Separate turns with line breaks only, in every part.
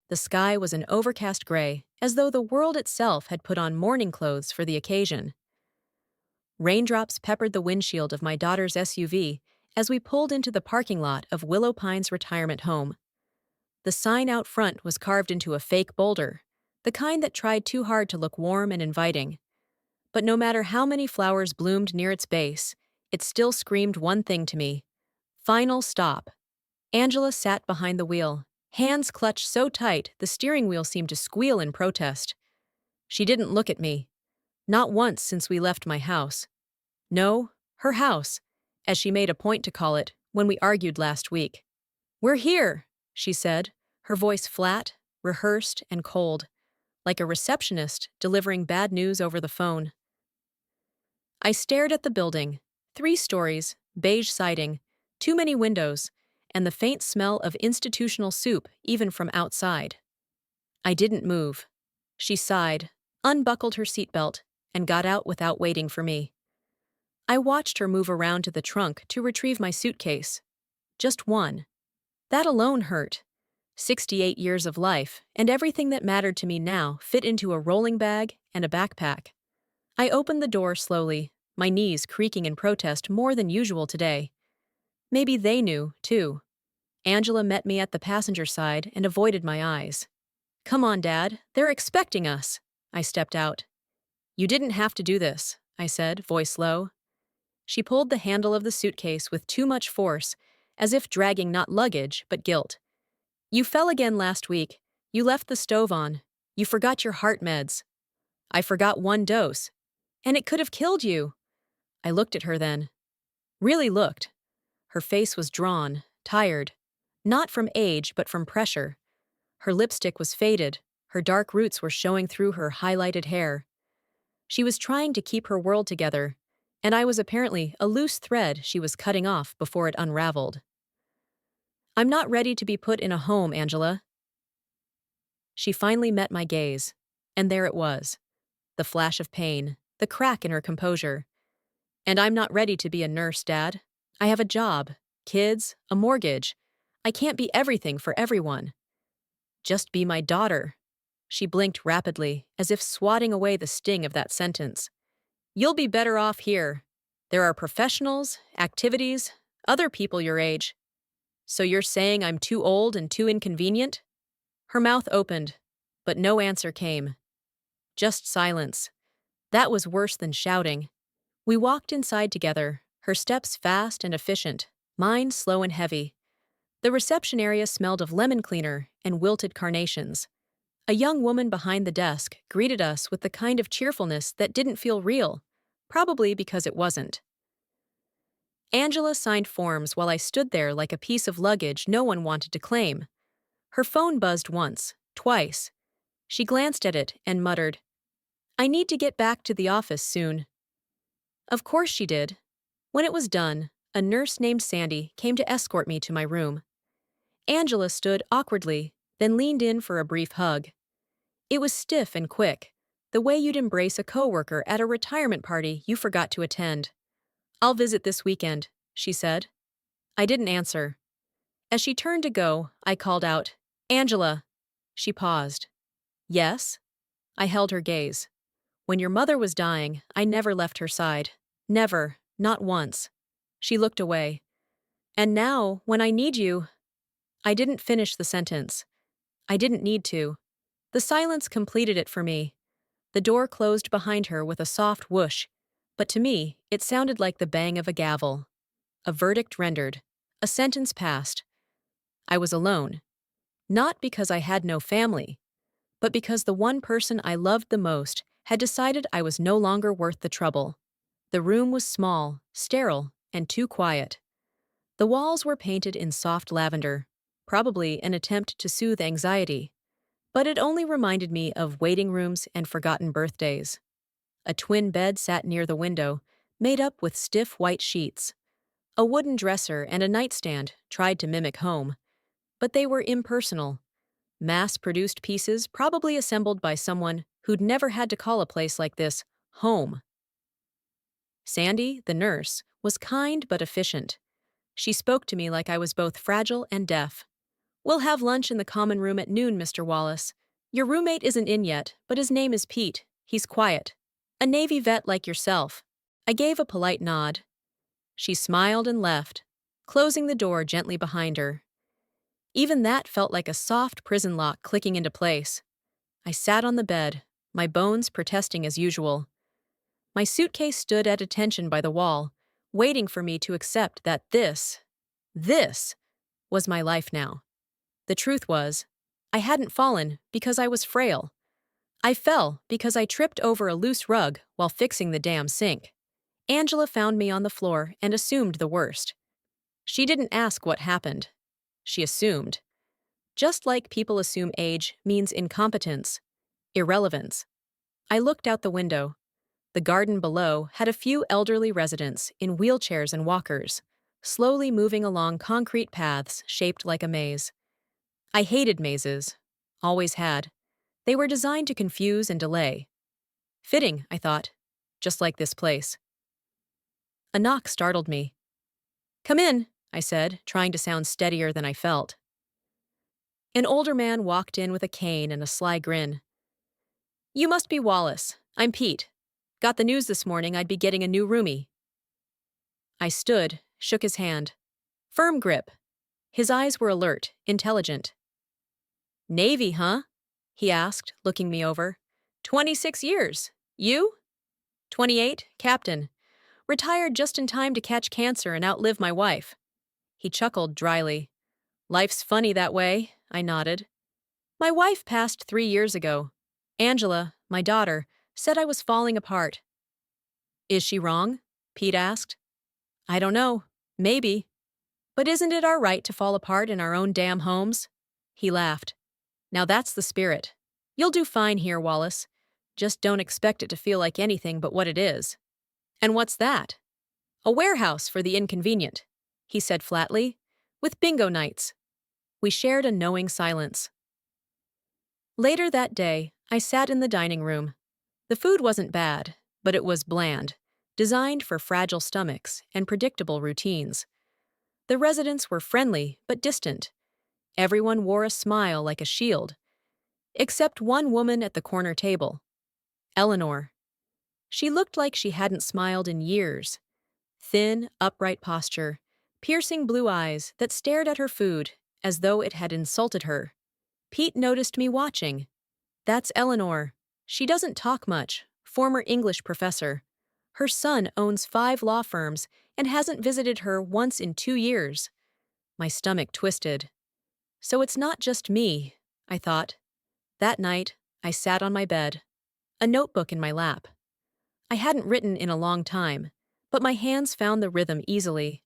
The sky was an overcast gray, as though the world itself had put on mourning clothes for the occasion. Raindrops peppered the windshield of my daughter's SUV as we pulled into the parking lot of Willow Pine's retirement home. The sign out front was carved into a fake boulder, the kind that tried too hard to look warm and inviting. But no matter how many flowers bloomed near its base, it still screamed one thing to me: final stop. Angela sat behind the wheel, hands clutched so tight the steering wheel seemed to squeal in protest. She didn't look at me. Not once since we left my house. No, her house, as she made a point to call it when we argued last week. "We're here," she said, her voice flat, rehearsed, and cold, like a receptionist delivering bad news over the phone. I stared at the building, 3 stories, beige siding, too many windows, and the faint smell of institutional soup even from outside. I didn't move. She sighed, unbuckled her seatbelt, and got out without waiting for me. I watched her move around to the trunk to retrieve my suitcase. Just one. That alone hurt. 68 years of life, and everything that mattered to me now fit into a rolling bag and a backpack. I opened the door slowly, my knees creaking in protest more than usual today. Maybe they knew, too. Angela met me at the passenger side and avoided my eyes. "Come on, Dad, they're expecting us." I stepped out. "You didn't have to do this," I said, voice low. She pulled the handle of the suitcase with too much force, as if dragging not luggage, but guilt. "You fell again last week. You left the stove on. You forgot your heart meds." "I forgot 1 dose. And it could have killed you." I looked at her then. Really looked. Her face was drawn, tired. Not from age, but from pressure. Her lipstick was faded. Her dark roots were showing through her highlighted hair. She was trying to keep her world together, and I was apparently a loose thread she was cutting off before it unraveled. "I'm not ready to be put in a home, Angela." She finally met my gaze, and there it was. The flash of pain, the crack in her composure. "And I'm not ready to be a nurse, Dad. I have a job, kids, a mortgage. I can't be everything for everyone." "Just be my daughter." She blinked rapidly, as if swatting away the sting of that sentence. "You'll be better off here. There are professionals, activities, other people your age." "So you're saying I'm too old and too inconvenient?" Her mouth opened, but no answer came. Just silence. That was worse than shouting. We walked inside together, her steps fast and efficient, mine slow and heavy. The reception area smelled of lemon cleaner and wilted carnations. A young woman behind the desk greeted us with the kind of cheerfulness that didn't feel real, probably because it wasn't. Angela signed forms while I stood there like a piece of luggage no one wanted to claim. Her phone buzzed once, twice. She glanced at it and muttered, "I need to get back to the office soon." Of course she did. When it was done, a nurse named Sandy came to escort me to my room. Angela stood awkwardly, then leaned in for a brief hug. It was stiff and quick, the way you'd embrace a coworker at a retirement party you forgot to attend. "I'll visit this weekend," she said. I didn't answer. As she turned to go, I called out, "Angela." She paused. "Yes?" I held her gaze. "When your mother was dying, I never left her side. Never, not once." She looked away. "And now, when I need you—" I didn't finish the sentence. I didn't need to. The silence completed it for me. The door closed behind her with a soft whoosh, but to me, it sounded like the bang of a gavel. A verdict rendered. A sentence passed. I was alone. Not because I had no family, but because the one person I loved the most had decided I was no longer worth the trouble. The room was small, sterile, and too quiet. The walls were painted in soft lavender, probably an attempt to soothe anxiety, but it only reminded me of waiting rooms and forgotten birthdays. A twin bed sat near the window, made up with stiff white sheets. A wooden dresser and a nightstand tried to mimic home, but they were impersonal. Mass-produced pieces probably assembled by someone who'd never had to call a place like this home. Sandy, the nurse, was kind but efficient. She spoke to me like I was both fragile and deaf. We'll have lunch in the common room at noon, Mr. Wallace. Your roommate isn't in yet, but his name is Pete. He's quiet. A Navy vet like yourself. I gave a polite nod. She smiled and left, closing the door gently behind her. Even that felt like a soft prison lock clicking into place. I sat on the bed, my bones protesting as usual. My suitcase stood at attention by the wall, waiting for me to accept that this was my life now. The truth was, I hadn't fallen because I was frail. I fell because I tripped over a loose rug while fixing the damn sink. Angela found me on the floor and assumed the worst. She didn't ask what happened. She assumed. Just like people assume age means incompetence, irrelevance. I looked out the window. The garden below had a few elderly residents in wheelchairs and walkers, slowly moving along concrete paths shaped like a maze. I hated mazes. Always had. They were designed to confuse and delay. Fitting, I thought. Just like this place. A knock startled me. "Come in," I said, trying to sound steadier than I felt. An older man walked in with a cane and a sly grin. "You must be Wallace. I'm Pete. Got the news this morning I'd be getting a new roomie." I stood, shook his hand. Firm grip. His eyes were alert, intelligent. "Navy, huh?" he asked, looking me over. 26 years. You? 28, captain. Retired just in time to catch cancer and outlive my wife. He chuckled dryly. "Life's funny that way," I nodded. "My wife passed 3 years ago. Angela, my daughter, said I was falling apart." "Is she wrong?" Pete asked. "I don't know. Maybe. But isn't it our right to fall apart in our own damn homes?" He laughed. "Now that's the spirit. You'll do fine here, Wallace. Just don't expect it to feel like anything but what it is." "And what's that?" "A warehouse for the inconvenient," he said flatly, "with bingo nights." We shared a knowing silence. Later that day, I sat in the dining room. The food wasn't bad, but it was bland, designed for fragile stomachs and predictable routines. The residents were friendly but distant. Everyone wore a smile like a shield, except one woman at the corner table. Eleanor. She looked like she hadn't smiled in years. Thin, upright posture, piercing blue eyes that stared at her food as though it had insulted her. Pete noticed me watching. "That's Eleanor. She doesn't talk much, former English professor. Her son owns 5 law firms and hasn't visited her once in 2 years." My stomach twisted. So it's not just me, I thought. That night, I sat on my bed, a notebook in my lap. I hadn't written in a long time, but my hands found the rhythm easily.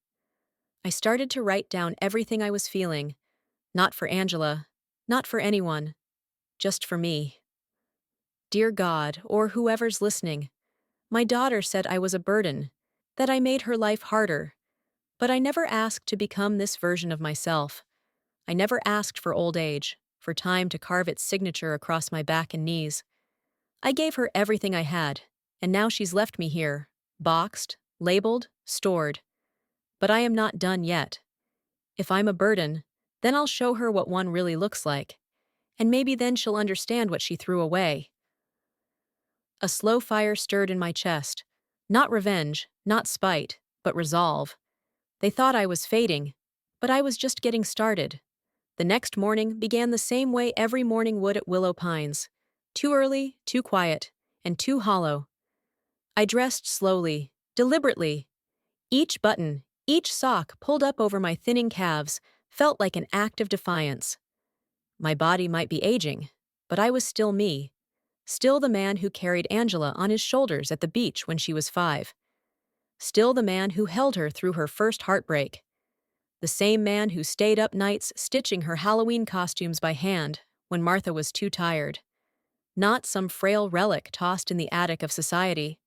I started to write down everything I was feeling, not for Angela, not for anyone, just for me. Dear God, or whoever's listening, my daughter said I was a burden, that I made her life harder, but I never asked to become this version of myself. I never asked for old age, for time to carve its signature across my back and knees. I gave her everything I had, and now she's left me here, boxed, labeled, stored. But I am not done yet. If I'm a burden, then I'll show her what one really looks like, and maybe then she'll understand what she threw away. A slow fire stirred in my chest. Not revenge, not spite, but resolve. They thought I was fading, but I was just getting started. The next morning began the same way every morning would at Willow Pines. Too early, too quiet, and too hollow. I dressed slowly, deliberately. Each button, each sock pulled up over my thinning calves felt like an act of defiance. My body might be aging, but I was still me. Still the man who carried Angela on his shoulders at the beach when she was 5. Still the man who held her through her first heartbreak. The same man who stayed up nights stitching her Halloween costumes by hand when Martha was too tired. Not some frail relic tossed in the attic of society.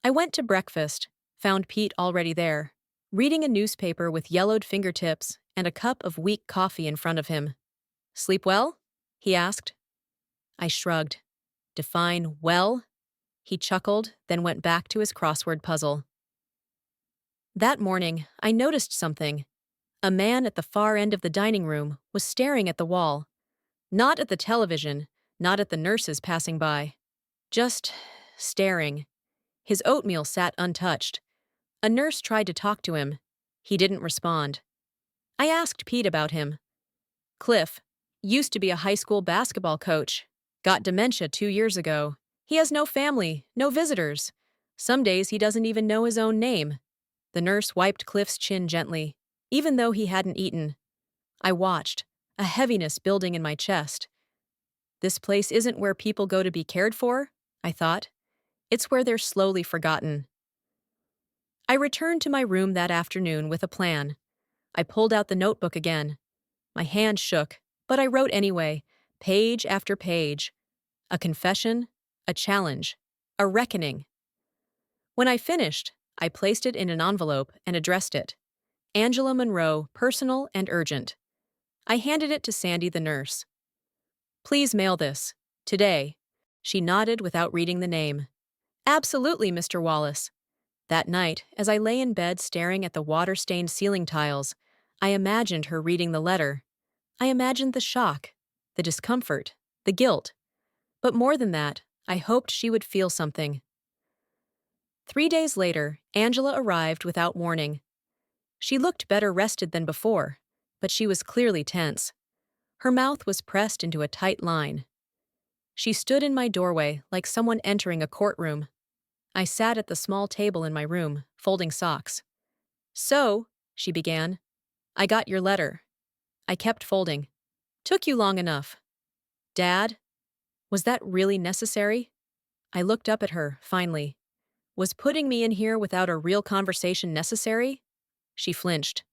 I went to breakfast, found Pete already there, reading a newspaper with yellowed fingertips and a cup of weak coffee in front of him. "Sleep well?" he asked. I shrugged. "Define well?" He chuckled, then went back to his crossword puzzle. That morning, I noticed something. A man at the far end of the dining room was staring at the wall, not at the television, not at the nurses passing by. Just staring. His oatmeal sat untouched. A nurse tried to talk to him. He didn't respond. I asked Pete about him. Cliff used to be a high school basketball coach. Got dementia 2 years ago. He has no family, no visitors. Some days he doesn't even know his own name. The nurse wiped Cliff's chin gently, even though he hadn't eaten. I watched, a heaviness building in my chest. This place isn't where people go to be cared for, I thought. It's where they're slowly forgotten. I returned to my room that afternoon with a plan. I pulled out the notebook again. My hand shook, but I wrote anyway, page after page. A confession, a challenge, a reckoning. When I finished, I placed it in an envelope and addressed it. Angela Monroe, personal and urgent. I handed it to Sandy the nurse. Please mail this. Today. She nodded without reading the name. Absolutely, Mr. Wallace. That night, as I lay in bed staring at the water-stained ceiling tiles, I imagined her reading the letter. I imagined the shock, the discomfort, the guilt. But more than that, I hoped she would feel something. 3 days later, Angela arrived without warning. She looked better rested than before, but she was clearly tense. Her mouth was pressed into a tight line. She stood in my doorway like someone entering a courtroom. I sat at the small table in my room, folding socks. So, she began, I got your letter. I kept folding. Took you long enough. Dad? Was that really necessary? I looked up at her, finally. Was putting me in here without a real conversation necessary? She flinched.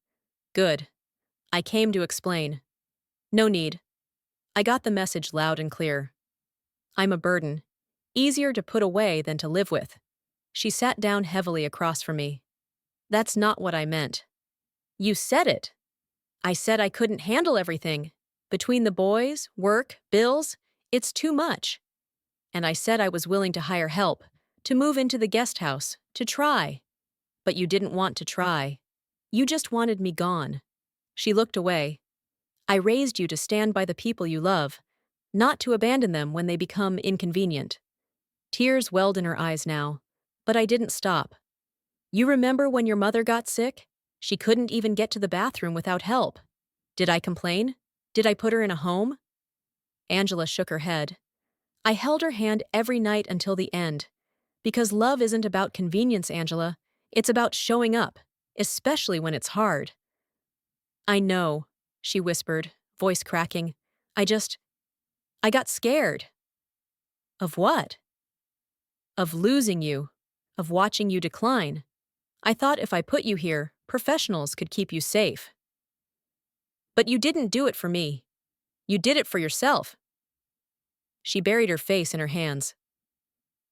Good. I came to explain. No need. I got the message loud and clear. I'm a burden. Easier to put away than to live with. She sat down heavily across from me. That's not what I meant. You said it. I said I couldn't handle everything. Between the boys, work, bills, it's too much. And I said I was willing to hire help, to move into the guest house, to try. But you didn't want to try. You just wanted me gone. She looked away. I raised you to stand by the people you love, not to abandon them when they become inconvenient. Tears welled in her eyes now, but I didn't stop. You remember when your mother got sick? She couldn't even get to the bathroom without help. Did I complain? Did I put her in a home? Angela shook her head. I held her hand every night until the end. Because love isn't about convenience, Angela. It's about showing up, especially when it's hard. I know, she whispered, voice cracking. I got scared. Of what? Of losing you. Of watching you decline. I thought if I put you here, professionals could keep you safe. But you didn't do it for me. You did it for yourself. She buried her face in her hands.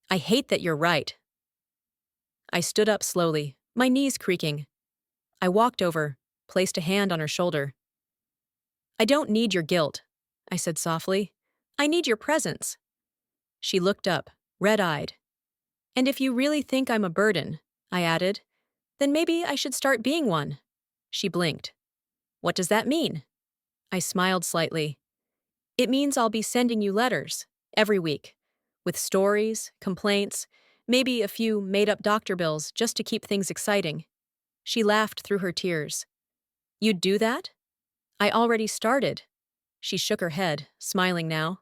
I hate that you're right. I stood up slowly, my knees creaking. I walked over, placed a hand on her shoulder. I don't need your guilt, I said softly. I need your presence. She looked up, red-eyed. And if you really think I'm a burden, I added, then maybe I should start being one. She blinked. What does that mean? I smiled slightly. It means I'll be sending you letters, every week, with stories, complaints, maybe a few made-up doctor bills just to keep things exciting. She laughed through her tears. You'd do that? I already started. She shook her head, smiling now.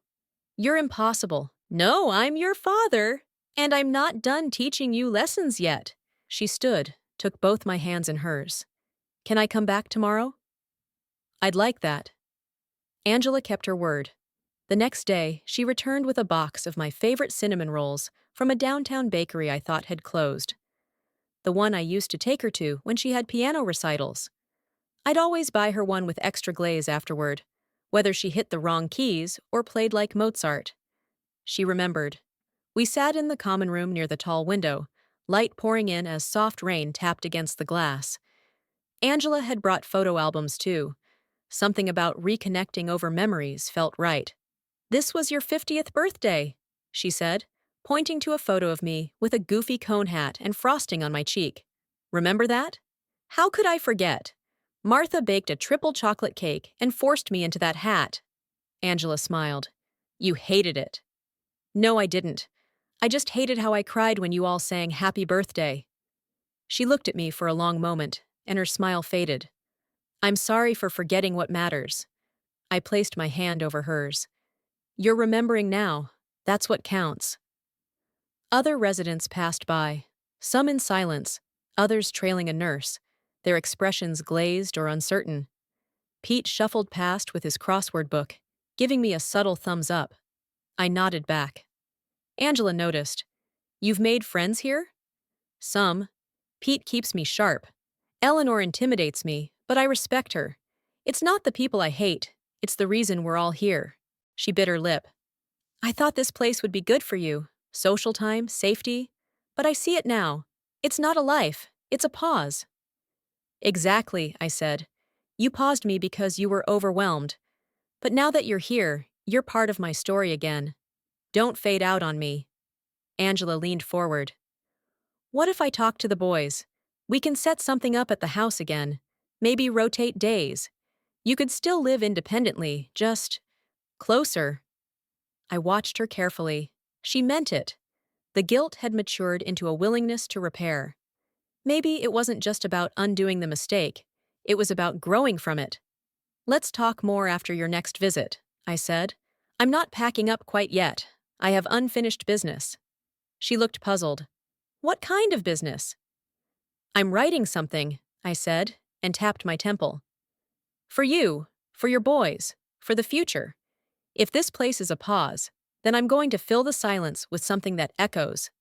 You're impossible. No, I'm your father. And I'm not done teaching you lessons yet. She stood, took both my hands in hers. Can I come back tomorrow? I'd like that. Angela kept her word. The next day, she returned with a box of my favorite cinnamon rolls from a downtown bakery I thought had closed. The one I used to take her to when she had piano recitals. I'd always buy her one with extra glaze afterward, whether she hit the wrong keys or played like Mozart. She remembered. We sat in the common room near the tall window, light pouring in as soft rain tapped against the glass. Angela had brought photo albums too. Something about reconnecting over memories felt right. This was your 50th birthday, she said, pointing to a photo of me with a goofy cone hat and frosting on my cheek. Remember that? How could I forget? Martha baked a triple chocolate cake and forced me into that hat. Angela smiled. You hated it. No, I didn't. I just hated how I cried when you all sang Happy Birthday. She looked at me for a long moment, and her smile faded. I'm sorry for forgetting what matters. I placed my hand over hers. You're remembering now. That's what counts. Other residents passed by, some in silence, others trailing a nurse, their expressions glazed or uncertain. Pete shuffled past with his crossword book, giving me a subtle thumbs up. I nodded back. Angela noticed. You've made friends here? Some. Pete keeps me sharp. Eleanor intimidates me, but I respect her. It's not the people I hate, it's the reason we're all here. She bit her lip. I thought this place would be good for you. Social time, safety. But I see it now. It's not a life, it's a pause. Exactly, I said. You paused me because you were overwhelmed. But now that you're here, you're part of my story again. Don't fade out on me. Angela leaned forward. What if I talk to the boys? We can set something up at the house again. Maybe rotate days. You could still live independently, just closer. I watched her carefully. She meant it. The guilt had matured into a willingness to repair. Maybe it wasn't just about undoing the mistake. It was about growing from it. Let's talk more after your next visit, I said. I'm not packing up quite yet. I have unfinished business. She looked puzzled. What kind of business? I'm writing something, I said, and tapped my temple. For you, for your boys, for the future. If this place is a pause, then I'm going to fill the silence with something that echoes.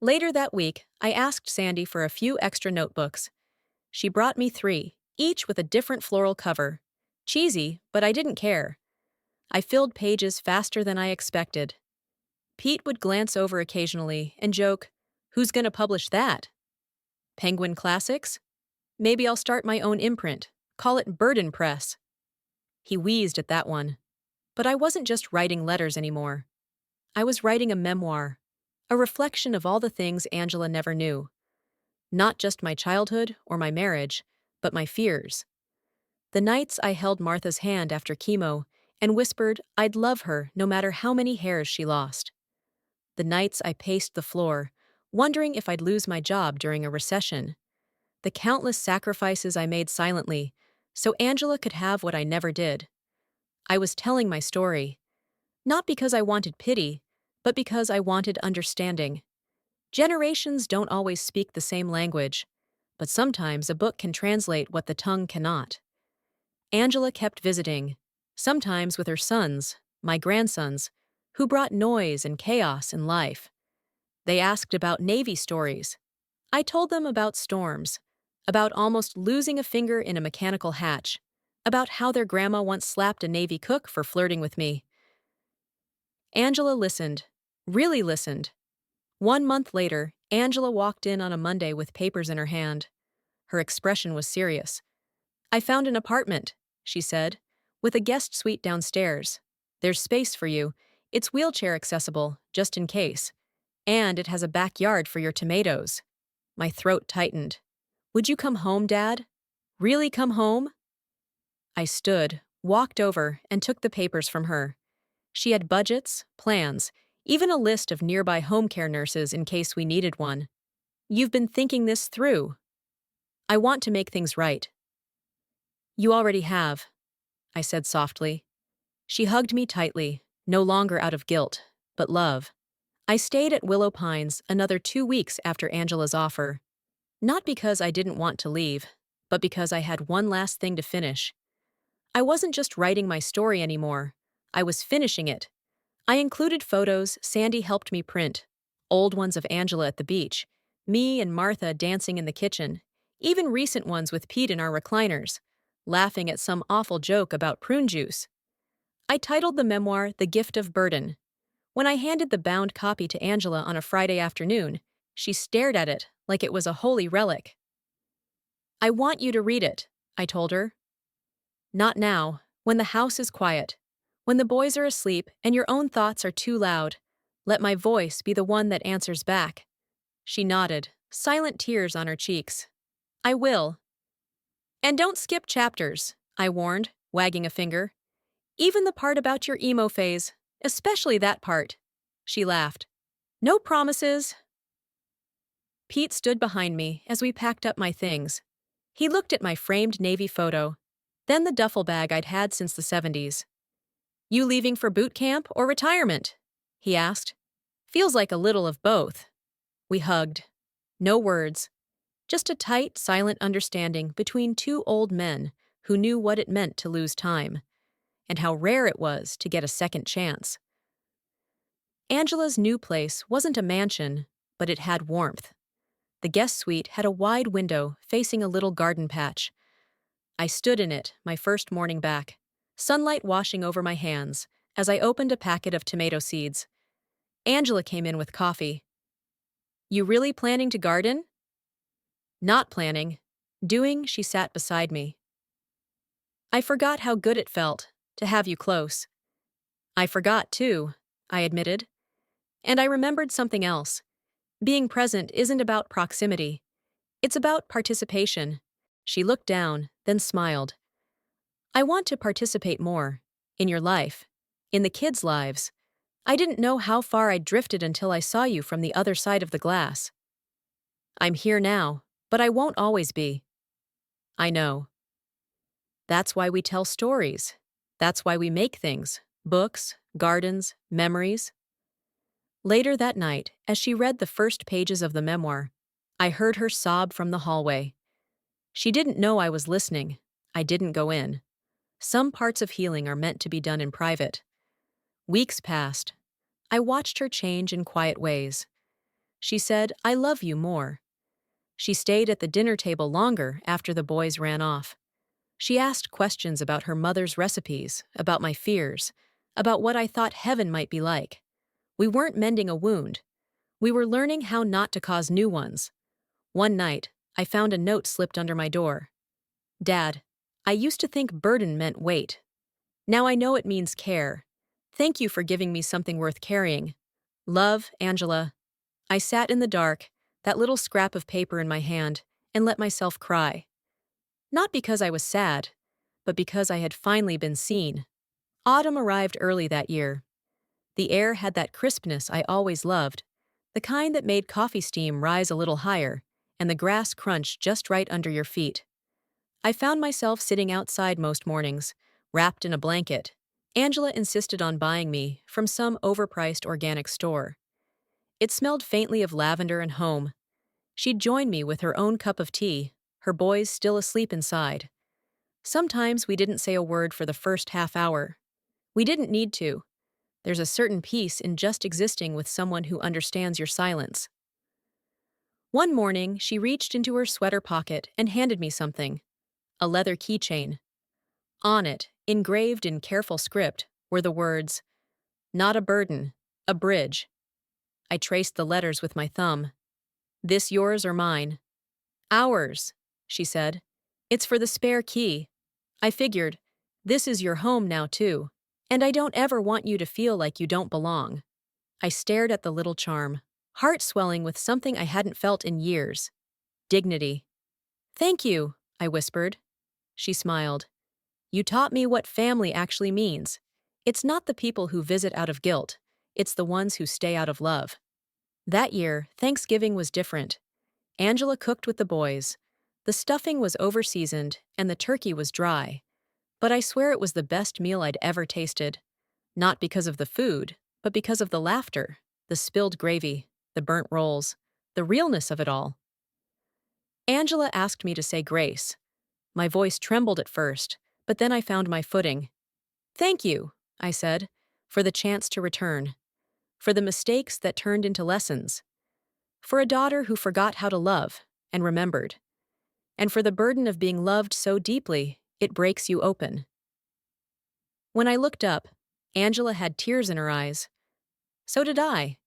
Later that week, I asked Sandy for a few extra notebooks. She brought me 3, each with a different floral cover. Cheesy, but I didn't care. I filled pages faster than I expected. Pete would glance over occasionally and joke, Who's gonna publish that? Penguin Classics? Maybe I'll start my own imprint. Call it Burden Press. He wheezed at that one. But I wasn't just writing letters anymore. I was writing a memoir, a reflection of all the things Angela never knew. Not just my childhood or my marriage, but my fears. The nights I held Martha's hand after chemo and whispered I'd love her no matter how many hairs she lost. The nights I paced the floor, wondering if I'd lose my job during a recession. The countless sacrifices I made silently, so Angela could have what I never did. I was telling my story, not because I wanted pity, but because I wanted understanding. Generations don't always speak the same language, but sometimes a book can translate what the tongue cannot. Angela kept visiting, sometimes with her sons, my grandsons, who brought noise and chaos in life. They asked about Navy stories. I told them about storms, about almost losing a finger in a mechanical hatch, about how their grandma once slapped a Navy cook for flirting with me. Angela listened, really listened. 1 month later, Angela walked in on a Monday with papers in her hand. Her expression was serious. I found an apartment, she said, with a guest suite downstairs. There's space for you. It's wheelchair accessible, just in case. And it has a backyard for your tomatoes. My throat tightened. Would you come home, Dad? Really come home? I stood, walked over, and took the papers from her. She had budgets, plans, even a list of nearby home care nurses in case we needed one. You've been thinking this through. I want to make things right. You already have, I said softly. She hugged me tightly, no longer out of guilt, but love. I stayed at Willow Pines another 2 weeks after Angela's offer. Not because I didn't want to leave, but because I had one last thing to finish. I wasn't just writing my story anymore. I was finishing it. I included photos Sandy helped me print, old ones of Angela at the beach, me and Martha dancing in the kitchen, even recent ones with Pete in our recliners, laughing at some awful joke about prune juice. I titled the memoir The Gift of Burden. When I handed the bound copy to Angela on a Friday afternoon, she stared at it like it was a holy relic. I want you to read it, I told her. Not now, when the house is quiet. When the boys are asleep and your own thoughts are too loud, let my voice be the one that answers back. She nodded, silent tears on her cheeks. I will. And don't skip chapters, I warned, wagging a finger. Even the part about your emo phase, especially that part. She laughed. No promises. Pete stood behind me as we packed up my things. He looked at my framed Navy photo, then the duffel bag I'd had since the 70s. You leaving for boot camp or retirement? He asked. Feels like a little of both. We hugged. No words. Just a tight, silent understanding between two old men who knew what it meant to lose time, and how rare it was to get a second chance. Angela's new place wasn't a mansion, but it had warmth. The guest suite had a wide window facing a little garden patch. I stood in it my first morning back, sunlight washing over my hands as I opened a packet of tomato seeds. Angela came in with coffee. You really planning to garden? Not planning. Doing, she sat beside me. I forgot how good it felt to have you close. I forgot, too, I admitted. And I remembered something else. Being present isn't about proximity. It's about participation. She looked down, then smiled. I want to participate more. In your life. In the kids' lives. I didn't know how far I'd drifted until I saw you from the other side of the glass. I'm here now, but I won't always be. I know. That's why we tell stories. That's why we make things. Books, gardens, memories. Later that night, as she read the first pages of the memoir, I heard her sob from the hallway. She didn't know I was listening. I didn't go in. Some parts of healing are meant to be done in private. Weeks passed. I watched her change in quiet ways. She said, I love you more. She stayed at the dinner table longer after the boys ran off. She asked questions about her mother's recipes, about my fears, about what I thought heaven might be like. We weren't mending a wound. We were learning how not to cause new ones. One night, I found a note slipped under my door. Dad, I used to think burden meant weight. Now I know it means care. Thank you for giving me something worth carrying. Love, Angela. I sat in the dark, that little scrap of paper in my hand, and let myself cry. Not because I was sad, but because I had finally been seen. Autumn arrived early that year. The air had that crispness I always loved, the kind that made coffee steam rise a little higher, and the grass crunch just right under your feet. I found myself sitting outside most mornings, wrapped in a blanket. Angela insisted on buying me from some overpriced organic store. It smelled faintly of lavender and home. She'd join me with her own cup of tea, her boys still asleep inside. Sometimes we didn't say a word for the first half hour. We didn't need to. There's a certain peace in just existing with someone who understands your silence. One morning, she reached into her sweater pocket and handed me something. A leather keychain. On it, engraved in careful script, were the words, "Not a burden, a bridge." I traced the letters with my thumb. "This yours or mine?" "Ours," she said. "It's for the spare key." I figured, this is your home now too, and I don't ever want you to feel like you don't belong. I stared at the little charm, heart swelling with something I hadn't felt in years. Dignity. "Thank you," I whispered. She smiled. "You taught me what family actually means. It's not the people who visit out of guilt, it's the ones who stay out of love." That year, Thanksgiving was different. Angela cooked with the boys. The stuffing was over-seasoned and the turkey was dry. But I swear it was the best meal I'd ever tasted. Not because of the food, but because of the laughter, the spilled gravy, the burnt rolls, the realness of it all. Angela asked me to say grace. My voice trembled at first, but then I found my footing. "Thank you," I said, "for the chance to return. For the mistakes that turned into lessons. For a daughter who forgot how to love and remembered. And for the burden of being loved so deeply, it breaks you open." When I looked up, Angela had tears in her eyes. So did I.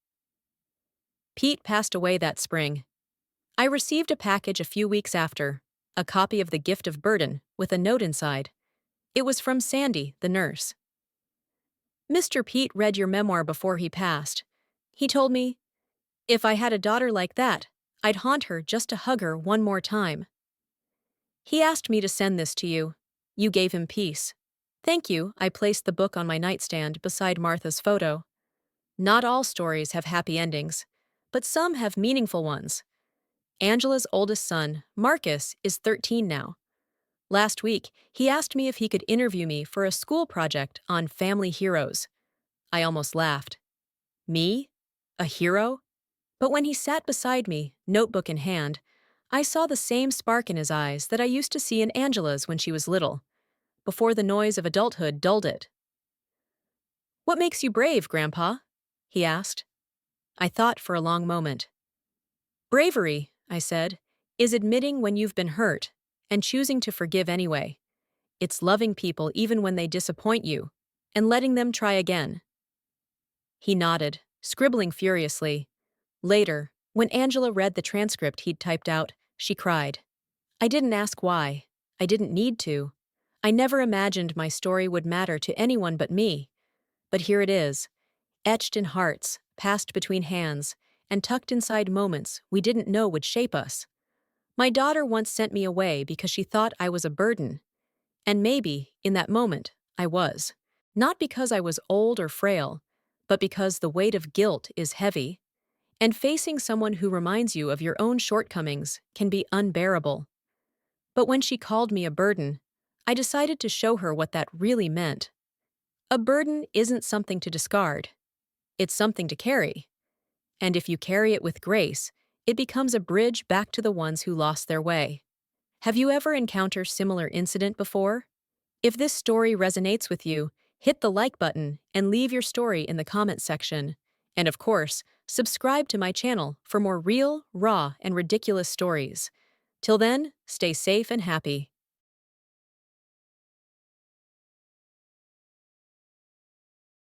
Pete passed away that spring. I received a package a few weeks after, a copy of The Gift of Burden with a note inside. It was from Sandy, the nurse. "Mr. Pete read your memoir before he passed. He told me, if I had a daughter like that, I'd haunt her just to hug her one more time." He asked me to send this to you. You gave him peace. Thank you. I placed the book on my nightstand beside Martha's photo. Not all stories have happy endings, but some have meaningful ones. Angela's oldest son, Marcus, is 13 now. Last week, he asked me if he could interview me for a school project on family heroes. I almost laughed. Me? A hero? But when he sat beside me, notebook in hand, I saw the same spark in his eyes that I used to see in Angela's when she was little, before the noise of adulthood dulled it. What makes you brave, Grandpa? He asked. I thought for a long moment. Bravery, I said, is admitting when you've been hurt and choosing to forgive anyway. It's loving people even when they disappoint you and letting them try again. He nodded, scribbling furiously. Later, when Angela read the transcript he'd typed out, she cried. I didn't ask why. I didn't need to. I never imagined my story would matter to anyone but me. But here it is, etched in hearts, passed between hands, and tucked inside moments we didn't know would shape us. My daughter once sent me away because she thought I was a burden. And maybe, in that moment, I was. Not because I was old or frail, but because the weight of guilt is heavy, and facing someone who reminds you of your own shortcomings can be unbearable. But when she called me a burden, I decided to show her what that really meant. A burden isn't something to discard. It's something to carry. And if you carry it with grace, it becomes a bridge back to the ones who lost their way. Have you ever encountered similar incident before? If this story resonates with you, hit the like button and leave your story in the comment section. And of course, subscribe to my channel for more real, raw, and ridiculous stories. Till then, stay safe and happy.